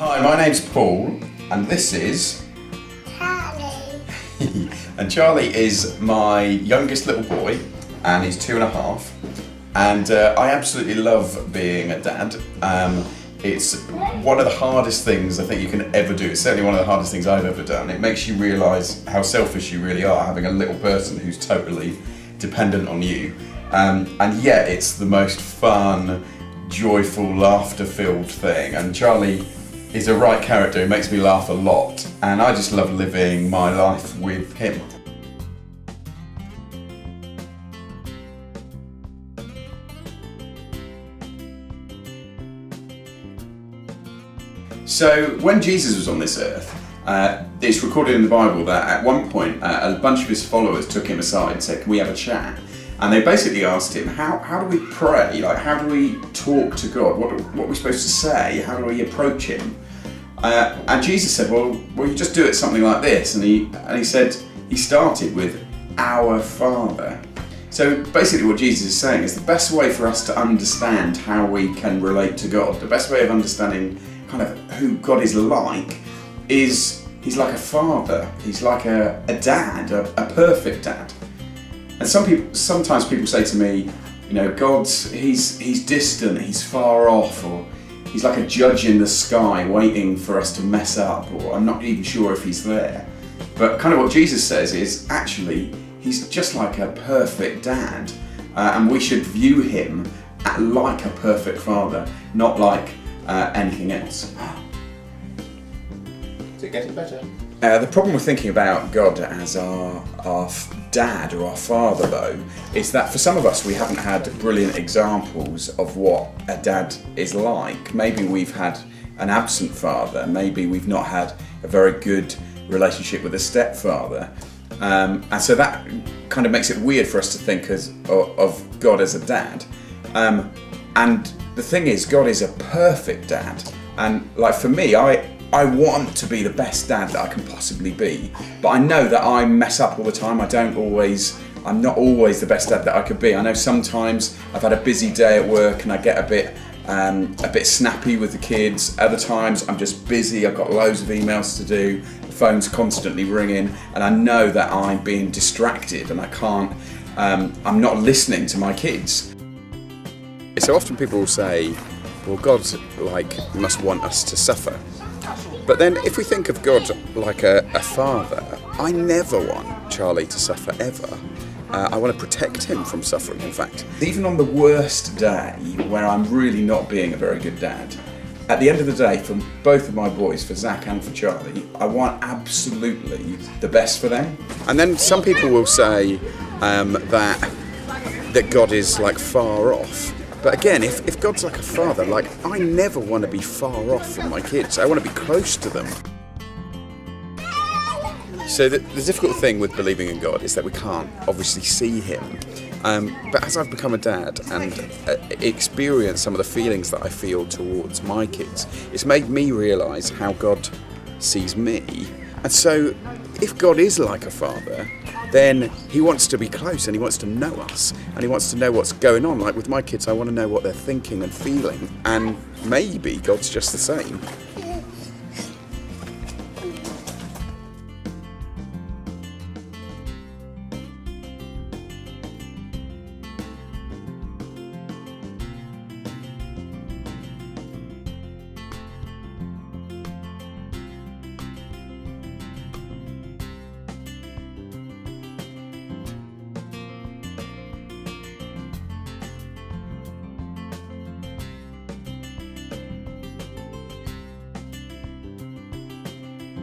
Hi, my name's Paul, and this is Charlie. and Charlie is my youngest little boy, and he's 2.5. And I absolutely love being a dad. It's one of the hardest things I think you can ever do. It's certainly one of the hardest things I've ever done. It makes you realise how selfish you really are, having a little person who's totally dependent on you. And yet it's the most fun, joyful, laughter-filled thing. And Charlie is a right character. He makes me laugh a lot. And I just love living my life with him. So when Jesus was on this earth, it's recorded in the Bible that at one point a bunch of his followers took him aside and said, "Can we have a chat?" And they basically asked him, how do we pray? Like, how do we talk to God? What are we supposed to say? How do we approach him? And Jesus said, well, you just do it something like this. And he said, he started with "Our Father." So basically what Jesus is saying is the best way for us to understand how we can relate to God, the best way of understanding kind of who God is like, is he's like a father. He's like a dad, a perfect dad. And sometimes people say to me, you know, he's distant, he's far off, or he's like a judge in the sky waiting for us to mess up, or I'm not even sure if he's there. But kind of what Jesus says is actually he's just like a perfect dad, and we should view him like a perfect father, not like anything else. Is it getting better? The problem with thinking about God as our dad or our father, though, is that for some of us we haven't had brilliant examples of what a dad is like. Maybe we've had an absent father, maybe we've not had a very good relationship with a stepfather, and so that kind of makes it weird for us to think of God as a dad. And the thing is, God is a perfect dad, and like for me, I want to be the best dad that I can possibly be, but I know that I mess up all the time. I'm not always the best dad that I could be. I know sometimes I've had a busy day at work and I get a bit snappy with the kids. Other times I'm just busy, I've got loads of emails to do, the phone's constantly ringing, and I know that I'm being distracted and I'm not listening to my kids. So often people will say, well, God must want us to suffer. But then if we think of God like a father, I never want Charlie to suffer ever. I want to protect him from suffering, in fact. Even on the worst day, where I'm really not being a very good dad, at the end of the day, for both of my boys, for Zach and for Charlie, I want absolutely the best for them. And then some people will say that God is like far off. But again, if God's like a father, like I never want to be far off from my kids. I want to be close to them. So the difficult thing with believing in God is that we can't obviously see him. But as I've become a dad and experienced some of the feelings that I feel towards my kids, it's made me realise how God sees me. And so if God is like a father, then he wants to be close and he wants to know us and he wants to know what's going on. Like with my kids, I want to know what they're thinking and feeling, and maybe God's just the same.